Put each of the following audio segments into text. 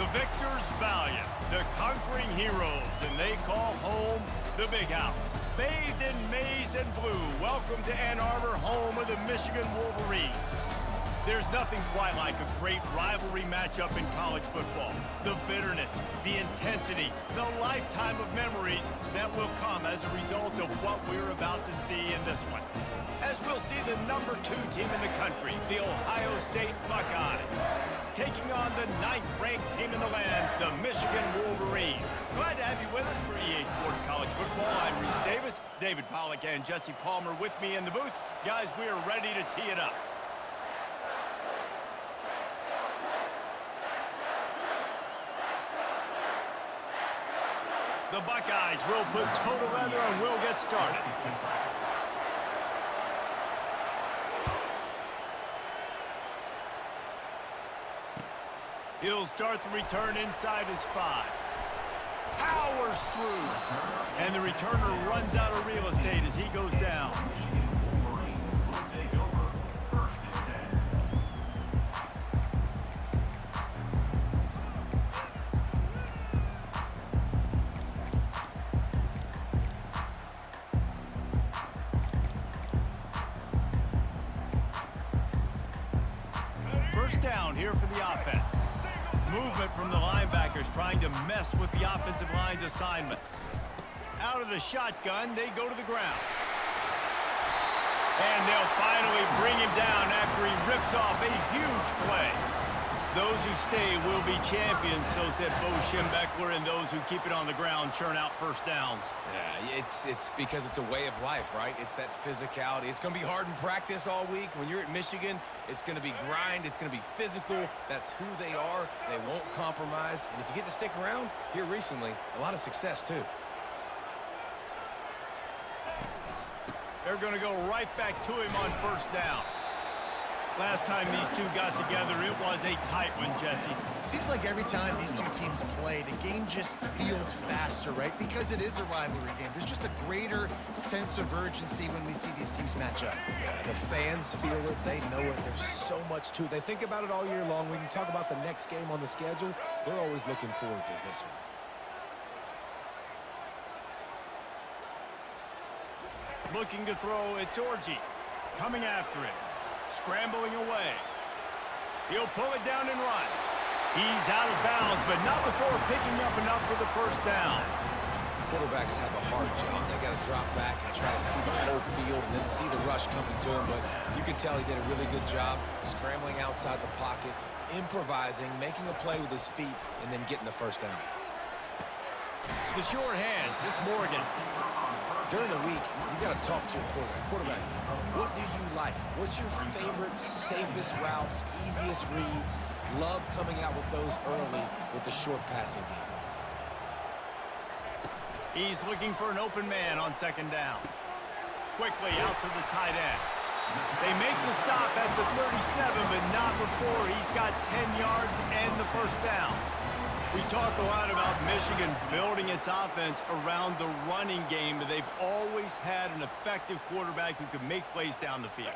The victors valiant, the conquering heroes, and they call home the Big House. Bathed in maize and blue, welcome to Ann Arbor, home of the Michigan Wolverines. There's nothing quite like a great rivalry matchup in college football. The bitterness, the intensity, the lifetime of memories that will come as a result of what we're about to see in this one. As we'll see the number 2 team in the country, the Ohio State Buckeyes, taking on the 9th-ranked team in the land, the Michigan Wolverines. Glad to have you with us for EA Sports College Football. I'm Reese Davis, David Pollack and Jesse Palmer with me in the booth. Guys, we are ready to tee it up. The Buckeyes will put toe to leather and will get started. He'll start the return inside his 5. Powers through. And the returner runs out of real estate as he goes down. First down here for the offense. Movement from the linebackers trying to mess with the offensive line's assignments. Out of the shotgun, they go to the ground. And they'll finally bring him down after he rips off a huge play. Those who stay will be champions, so said Bo Schembechler, and those who keep it on the ground churn out first downs. Yeah, it's because it's a way of life, right? It's that physicality. It's going to be hard in practice all week. When you're at Michigan, it's going to be grind. It's going to be physical. That's who they are. They won't compromise. And if you get to stick around here recently, a lot of success, too. They're going to go right back to him on first down. Last time these two got together, it was a tight one, Jesse. It seems like every time these two teams play, the game just feels faster, right? Because it is a rivalry game. There's just a greater sense of urgency when we see these teams match up. Yeah, the fans feel it. They know it. There's so much to it. They think about it all year long. We can talk about the next game on the schedule. They're always looking forward to this one. Looking to throw, it's Orji. Coming after it. Scrambling away. He'll pull it down and run. He's out of bounds, but not before picking up enough for the first down. Quarterbacks have a hard job. They got to drop back and try to see the whole field and then see the rush coming to him. But you can tell he did a really good job scrambling outside the pocket, improvising, making a play with his feet, and then getting the first down. The short hands, it's Morgan. During the week, you got to talk to your quarterback. What do you like? What's your favorite, safest routes, easiest reads? Love coming out with those early with the short passing game. He's looking for an open man on second down. Quickly out to the tight end. They make the stop at the 37, but not before he's got 10 yards and the first down. We talk a lot about Michigan building its offense around the running game, but they've always had an effective quarterback who can make plays down the field.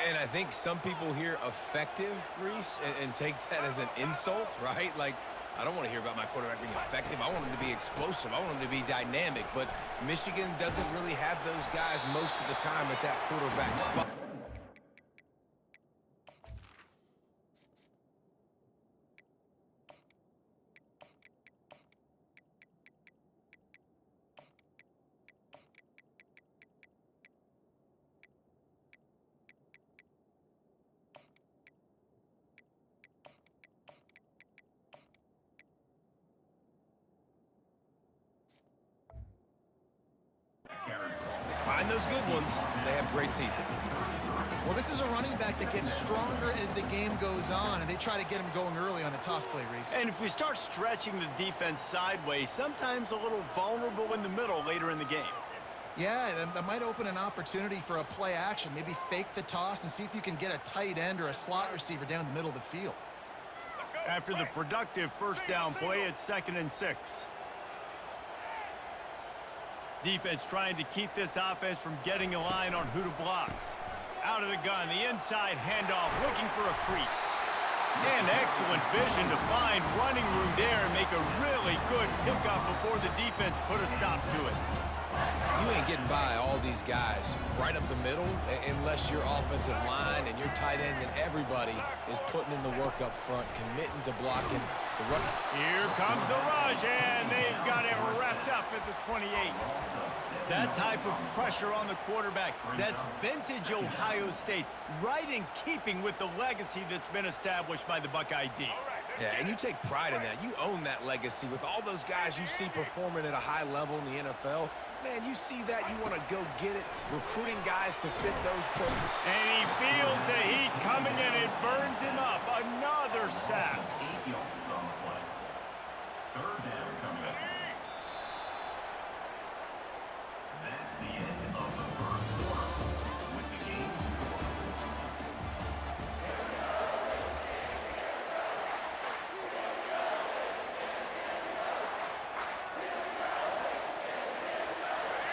And I think some people hear effective, Reese, and take that as an insult, right? Like, I don't want to hear about my quarterback being effective. I want him to be explosive. I want him to be dynamic. But Michigan doesn't really have those guys most of the time at that quarterback spot. Find those good ones. They have great seasons. Well, this is a running back that gets stronger as the game goes on, and they try to get him going early on a toss play, Reese. And if we start stretching the defense sideways, sometimes a little vulnerable in the middle later in the game. Yeah, that might open an opportunity for a play action. Maybe fake the toss and see if you can get a tight end or a slot receiver down the middle of the field. After the productive first down play, it's 2nd and 6. Defense trying to keep this offense from getting a line on who to block. Out of the gun, the inside handoff, looking for a crease. And excellent vision to find running room there and make a really good pickup before the defense put a stop to it. You ain't getting by all these guys right up the middle unless your offensive line and your tight ends and everybody is putting in the work up front, committing to blocking the run. Here comes the rush, and they've got it wrapped up at the 28. That type of pressure on the quarterback, that's vintage Ohio State, right in keeping with the legacy that's been established by the Buckeye D. Yeah, and you take pride in that. You own that legacy with all those guys you see performing at a high level in the NFL. Man, you see that, you want to go get it, recruiting guys to fit those programs. And he feels the heat coming, and it burns him up. Another sack. 8 yards on the play. Third down coming up. That's the end of the first quarter with the game score.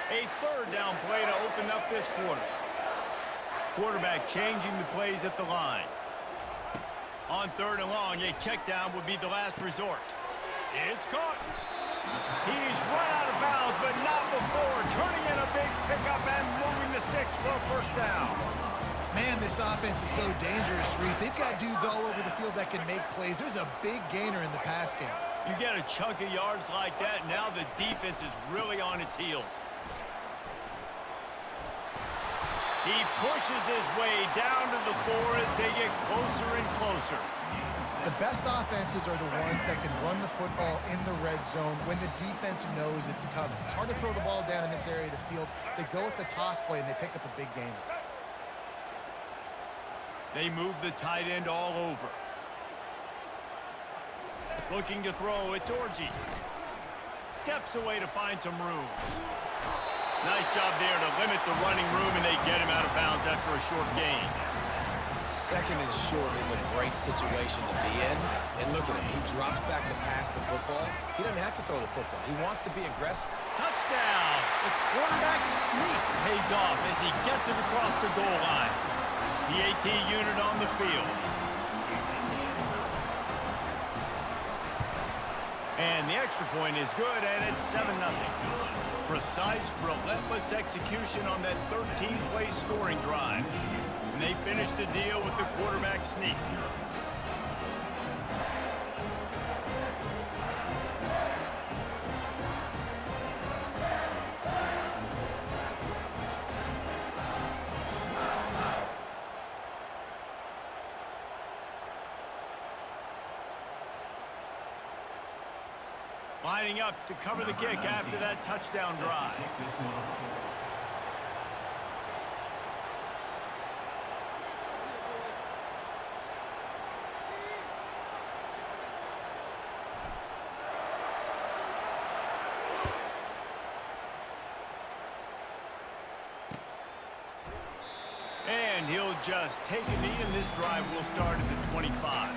A third down play to open up this quarter. Quarterback changing the plays at the line. On third and long, a check down would be the last resort. It's caught. He's run out of bounds, but not before turning in a big pickup and moving the sticks for a first down. Man, this offense is so dangerous, Reese. They've got dudes all over the field that can make plays. There's a big gainer in the pass game. You get a chunk of yards like that, now the defense is really on its heels. He pushes his way down to the 4 as they get closer and closer. The best offenses are the ones that can run the football in the red zone when the defense knows it's coming. It's hard to throw the ball down in this area of the field. They go with the toss play, and they pick up a big gainer. They move the tight end all over. Looking to throw, it's Orji. Steps away to find some room. Nice job there to limit the running room, and they get him out of bounds after a short gain. Second and short is a great situation to be in. And look at him. He drops back to pass the football. He doesn't have to throw the football. He wants to be aggressive. Touchdown! The quarterback sneak pays off as he gets it across the goal line. The AT unit on the field. And the extra point is good, and it's 7-0. Precise, relentless execution on that 13-play scoring drive. And they finish the deal with the quarterback sneak. Lining up to cover the kick after that touchdown drive. And he'll just take a knee, and this drive will start at the 25.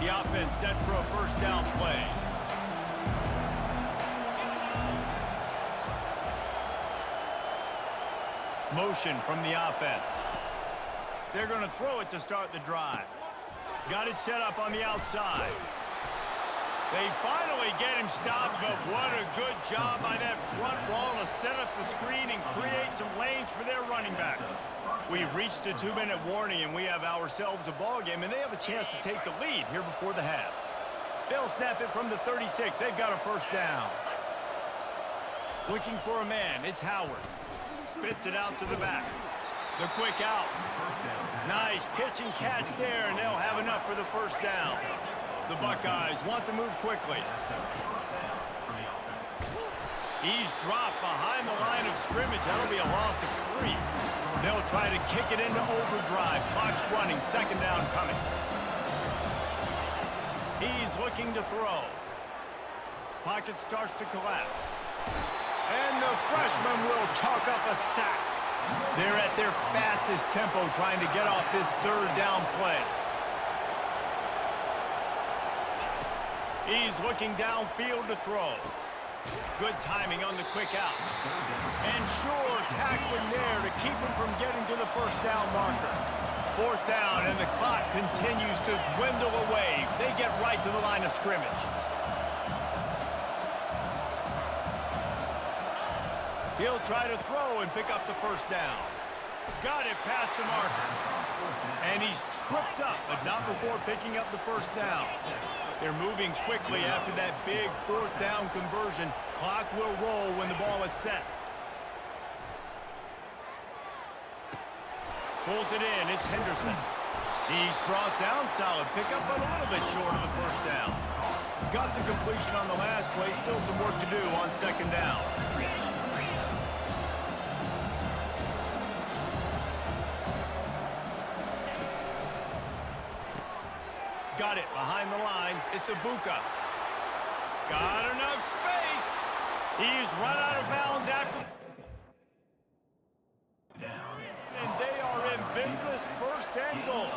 The offense set for a first down play. Motion from the offense. They're going to throw it to start the drive. Got it set up on the outside. They finally get him stopped, but what a good job by that front wall to set up the screen and create some lanes for their running back. We've reached the 2-minute warning, and we have ourselves a ball game, and they have a chance to take the lead here before the half. They'll snap it from the 36. They've got a first down. Looking for a man. It's Howard. Spits it out to the back. The quick out. Nice pitch and catch there, and they'll have enough for the first down. The Buckeyes want to move quickly. He's dropped behind the line of scrimmage. That'll be a loss of 3. They'll try to kick it into overdrive. Clock's running. Second down coming. He's looking to throw. Pocket starts to collapse. And the freshman will chalk up a sack. They're at their fastest tempo trying to get off this third down play. He's looking downfield to throw. Good timing on the quick out. And sure, tackling there to keep him from getting to the first down marker. Fourth down, and the clock continues to dwindle away. They get right to the line of scrimmage. He'll try to throw and pick up the first down. Got it past the marker. And he's tripped up, but not before picking up the first down. They're moving quickly after that big fourth down conversion. Clock will roll when the ball is set. Pulls it in. It's Henderson. He's brought down. Solid pickup, but a little bit short of the first down. Got the completion on the last play. Still some work to do on second down. Got it behind the line. It's Ibuka. Got enough space. He's run out of bounds after. And they are in business, first and goal.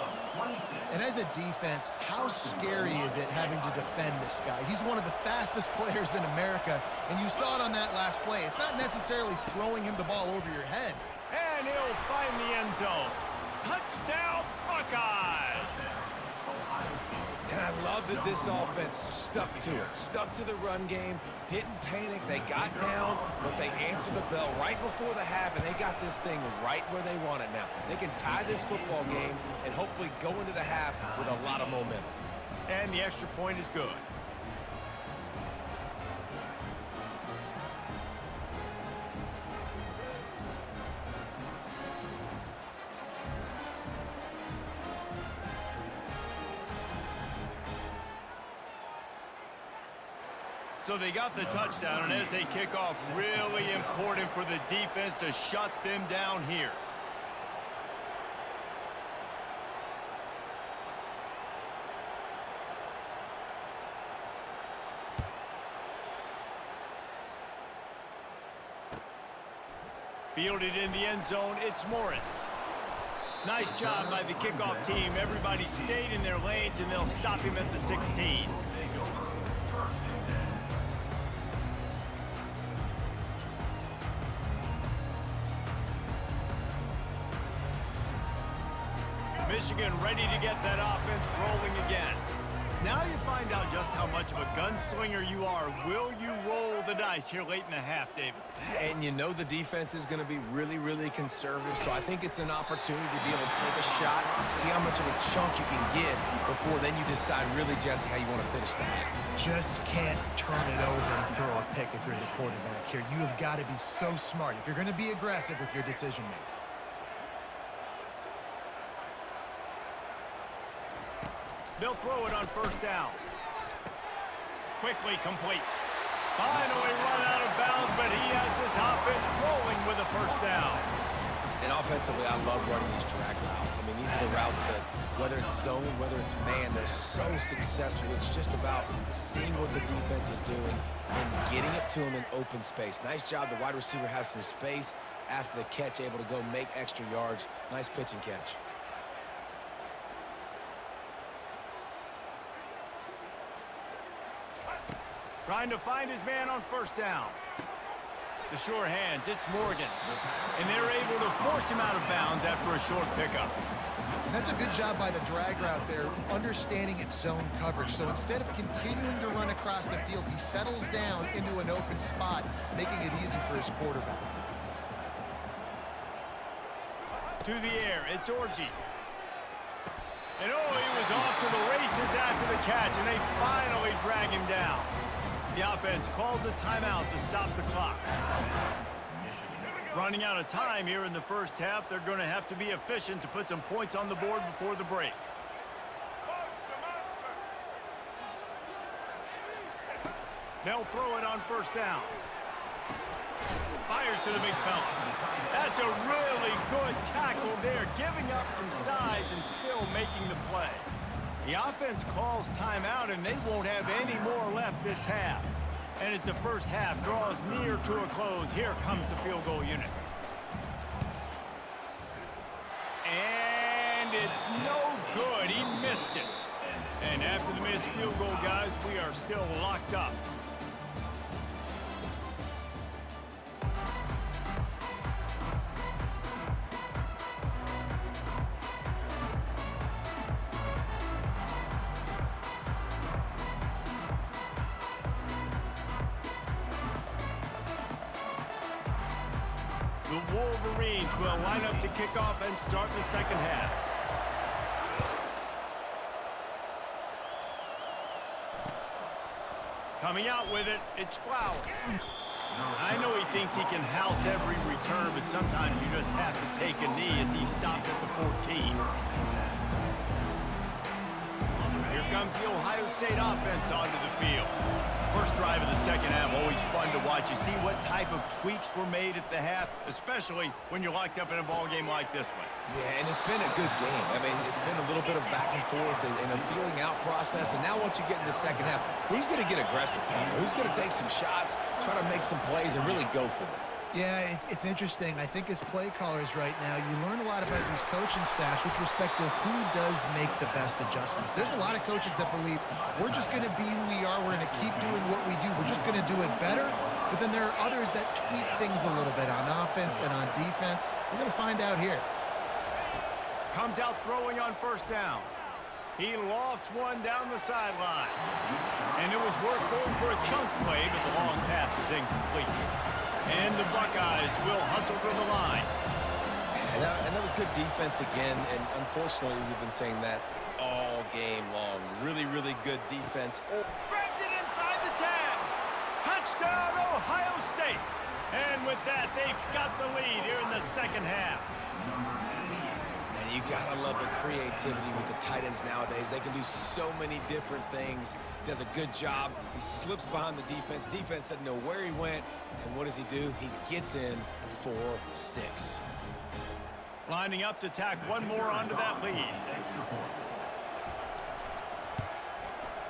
And as a defense, how scary is it having to defend this guy? He's one of the fastest players in America, and you saw it on that last play. It's not necessarily throwing him the ball over your head. And he'll find the end zone. Touchdown, Buckeyes! And I love that this offense stuck to it, stuck to the run game, didn't panic. They got down, but they answered the bell right before the half, and they got this thing right where they want it now. They can tie this football game and hopefully go into the half with a lot of momentum. And the extra point is good. So they got the touchdown, and as they kick off, really important for the defense to shut them down here. Fielded in the end zone, it's Morris. Nice job by the kickoff team. Everybody stayed in their lanes, and they'll stop him at the 16. Michigan ready to get that offense rolling again. Now you find out just how much of a gunslinger you are. Will you roll the dice here late in the half, David? And you know the defense is going to be really, really conservative, so I think it's an opportunity to be able to take a shot, see how much of a chunk you can get before then you decide really, Jesse, how you want to finish the half. Just can't turn it over and throw a pick if you're the quarterback here. You have got to be so smart if you're going to be aggressive with your decision-making. They'll throw it on first down. Quickly complete. Finally run out of bounds, but he has this offense rolling with a first down. And offensively, I love running these drag routes. I mean, these are the routes that, whether it's zone, whether it's man, they're so successful. It's just about seeing what the defense is doing and getting it to them in open space. Nice job. The wide receiver has some space after the catch, able to go make extra yards. Nice pitch and catch. Trying to find his man on first down. The sure hands, it's Morgan. And they're able to force him out of bounds after a short pickup. And that's a good job by the drag route there, understanding its zone coverage. So instead of continuing to run across the field, he settles down into an open spot, making it easy for his quarterback. To the air, it's Orji. And oh, he was off to the races after the catch, and they finally drag him down. The offense calls a timeout to stop the clock. Running out of time here in the first half, they're going to have to be efficient to put some points on the board before the break. They'll throw it on first down. Fires to the big fella. That's a really good tackle there, giving up some size and still making the play. The offense calls timeout, and they won't have any more left this half. And as the first half draws near to a close, here comes the field goal unit. And it's no good. He missed it. And after the missed field goal, guys, we are still locked up. The Wolverines will line up to kick off and start the second half. Coming out with it, it's Flowers. I know he thinks he can house every return, but sometimes you just have to take a knee as he stopped at the 14. Here comes the Ohio State offense onto the field. First drive of the second half, always fun to watch. You see what type of tweaks were made at the half, especially when you're locked up in a ball game like this one. Yeah, and it's been a good game. I mean, it's been a little bit of back and forth and a feeling out process. And now once you get in the second half, who's going to get aggressive? Who's going to take some shots, try to make some plays, and really go for it? Yeah, it's interesting. I think as play callers right now, you learn a lot about these coaching staffs with respect to who does make the best adjustments. There's a lot of coaches that believe we're just going to be who we are. We're going to keep doing what we do. We're just going to do it better. But then there are others that tweak things a little bit on offense and on defense. We're going to find out here. Comes out throwing on first down. He lofts one down the sideline. And it was worth going for a chunk play, but the long pass is incomplete. And the Buckeyes will hustle to the line. And that was good defense again, and unfortunately, we've been saying that all game long. Really, really good defense. Grabs it inside the 10. Touchdown, Ohio State. And with that, they've got the lead here in the second half. And you gotta love the creativity with the tight ends nowadays. They can do so many different things. Does a good job. He slips behind the defense. Defense doesn't know where he went. And what does he do? He gets in for 6. Lining up to tack one more onto that lead.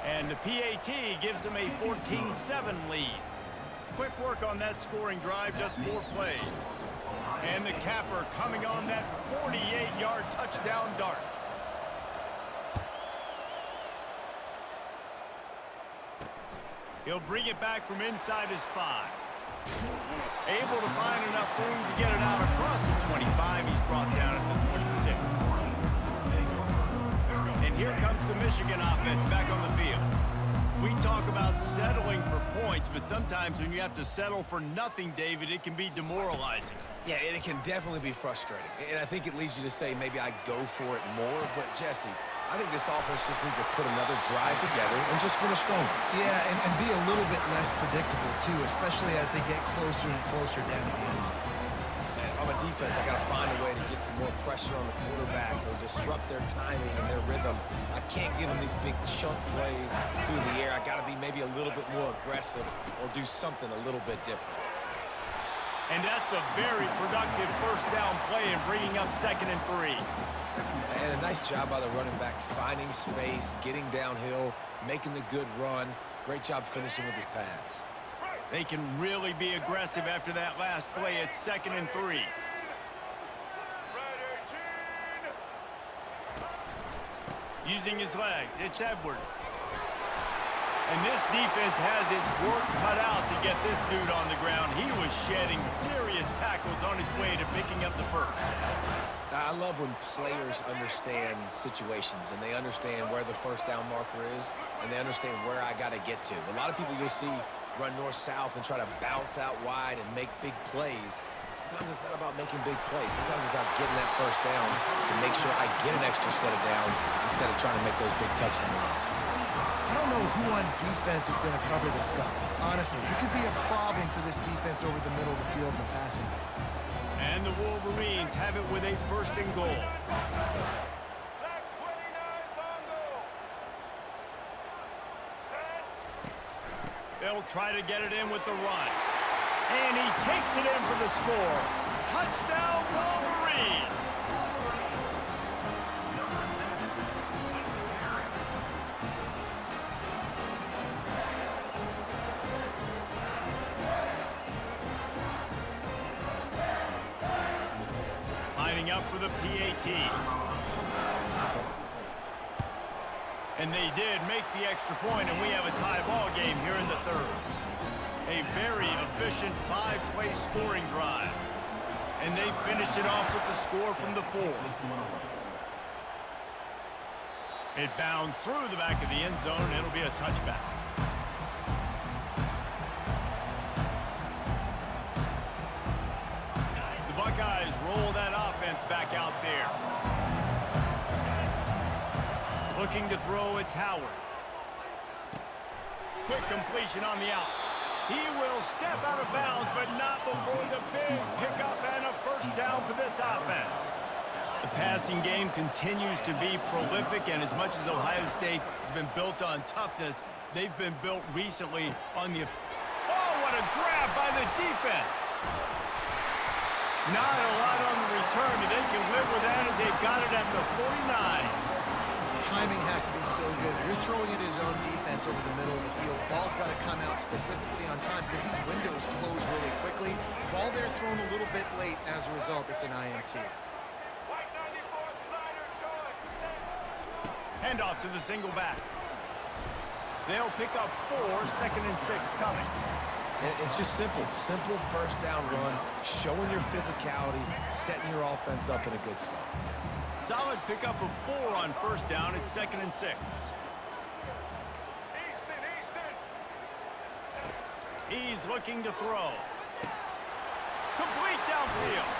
And the PAT gives them a 14-7 lead. Quick work on that scoring drive, just 4 plays. And the capper coming on that 48-yard touchdown dart. He'll bring it back from inside his 5. Able to find enough room to get it out across the 25. He's brought down at the 26. And here comes the Michigan offense back on the field. We talk about settling for points, but sometimes when you have to settle for nothing, David, it can be demoralizing. Yeah, and it can definitely be frustrating. And I think it leads you to say maybe I go for it more. But, Jesse, I think this offense just needs to put another drive together and just finish stronger. Yeah, and be a little bit less predictable, too, especially as they get closer and closer down to the end zone. Man, if I'm a defense, I got to find a way to get some more pressure on the quarterback or disrupt their timing and their rhythm. I can't give them these big chunk plays through the air. I got to be maybe a little bit more aggressive or do something a little bit different. And that's a very productive first down play and bringing up 2nd and 3. And a nice job by the running back, finding space, getting downhill, making the good run. Great job finishing with his pads. They can really be aggressive after that last play. It's 2nd and 3. Using his legs, it's Edwards. And this defense has its work cut out to get this dude on the ground. He was shedding serious tackles on his way to picking up the first. I love when players understand situations and they understand where the first down marker is and they understand where I got to get to. A lot of people you'll see run north-south and try to bounce out wide and make big plays. Sometimes it's not about making big plays. Sometimes it's about getting that first down to make sure I get an extra set of downs instead of trying to make those big touchdown runs. I don't know who on defense is going to cover this guy. Honestly, he could be a problem for this defense over the middle of the field in the passing game. And the Wolverines have it with a 1st and goal. They'll try to get it in with the run. And he takes it in for the score. Touchdown, Wolverines! Lining up for the PAT. And they did make the extra point, and we have a tie ball game here in the 3rd. A very efficient 5-play scoring drive. And they finished it off with the score from the 4th. It bounds through the back of the end zone, and it'll be a touchback. The Buckeyes roll that offense back out there. Looking to throw, it's Howard. Quick completion on the out. He will step out of bounds, but not before the big pickup and a first down for this offense. The passing game continues to be prolific, and as much as Ohio State has been built on toughness, they've been built recently on the... Oh, what a grab by the defense! Not a lot on the return, but they can live with that as they've got it at the 49. Timing has to be so good. You're throwing at his own defense over the middle of the field. The ball's got to come out specifically on time because these windows close really quickly. Ball there thrown a little bit late. As a result, it's an INT. Hand off to the single back. They'll pick up 4, 2nd and 6 coming. And it's just simple. Simple first down run, showing your physicality, setting your offense up in a good spot. Solid pickup of 4 on first down. It's 2nd and 6. He's looking to throw. Complete downfield.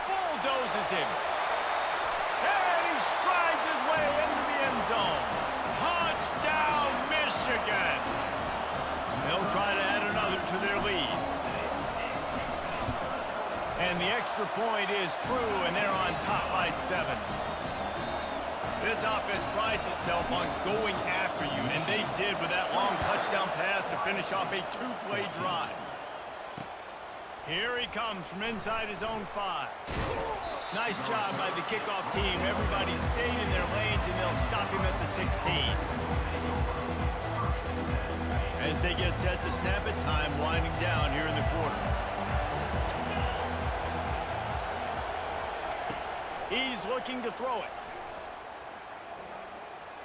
Bulldozes him. And he strides his way into the end zone. Touchdown, Michigan. They'll try to add another to their lead. And the extra point is true, and they're on top by 7. This offense prides itself on going after you, and they did with that long touchdown pass to finish off a 2-play drive. Here he comes from inside his own 5. Nice job by the kickoff team. Everybody stayed in their lanes, and they'll stop him at the 16. As they get set to snap it, time winding down here in the quarter. He's looking to throw it.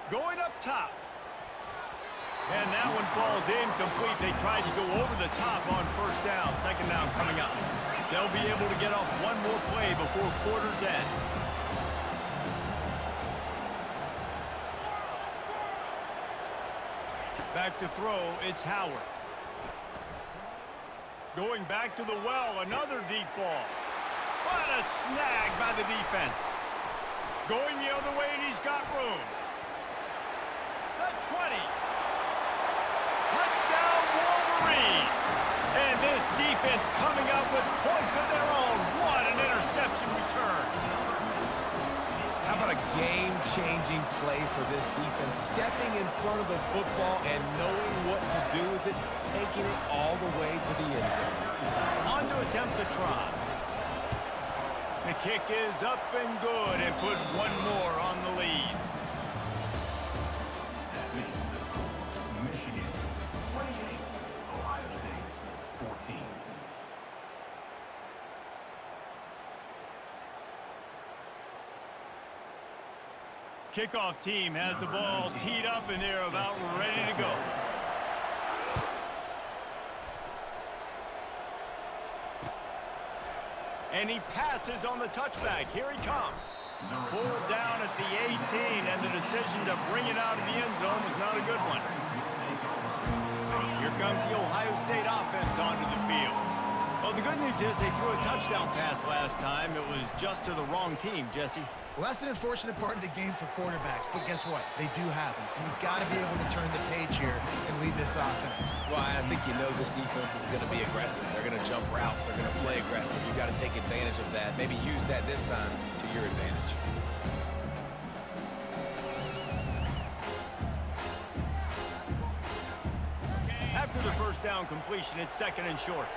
Going up top. And that one falls incomplete. They tried to go over the top on first down. 2nd down coming up. They'll be able to get off one more play before quarter's end. Back to throw, it's Howard. Going back to the well, another deep ball. What a snag by the defense. Going the other way, and he's got room. The 20. Touchdown, Wolverines. And this defense coming up with points of their own. What an interception return. How about a game-changing play for this defense? Stepping in front of the football and knowing what to do with it, taking it all the way to the end zone. On to attempt the try. The kick is up and good, and put one more on the lead. Michigan 28, Ohio State 14. Kickoff team has the ball teed up, and they're about ready to go. And he passes on the touchback. Here he comes. Pulled down at the 18, and the decision to bring it out of the end zone was not a good one. Here comes the Ohio State offense onto the field. Well, the good news is they threw a touchdown pass last time. It was just to the wrong team, Jesse. Well, that's an unfortunate part of the game for quarterbacks, but guess what? They do happen, so you've got to be able to turn the page here and lead this offense. Well, I think you know this defense is going to be aggressive. They're going to jump routes. They're going to play aggressive. You've got to take advantage of that. Maybe use that this time to your advantage. After the first down completion, it's 2nd and short.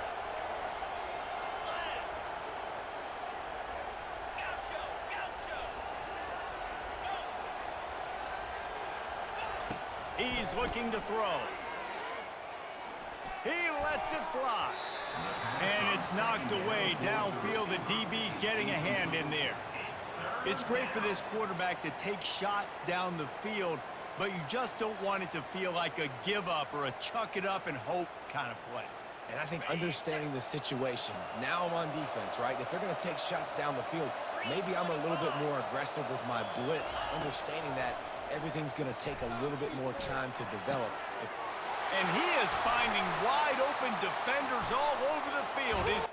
He's looking to throw. He lets it fly. And it's knocked away downfield. The DB getting a hand in there. It's great for this quarterback to take shots down the field, but you just don't want it to feel like a give up or a chuck it up and hope kind of play. And I think understanding the situation, now I'm on defense, right? If they're going to take shots down the field, maybe I'm a little bit more aggressive with my blitz, understanding that everything's going to take a little bit more time to develop. And he is finding wide open defenders all over the field. His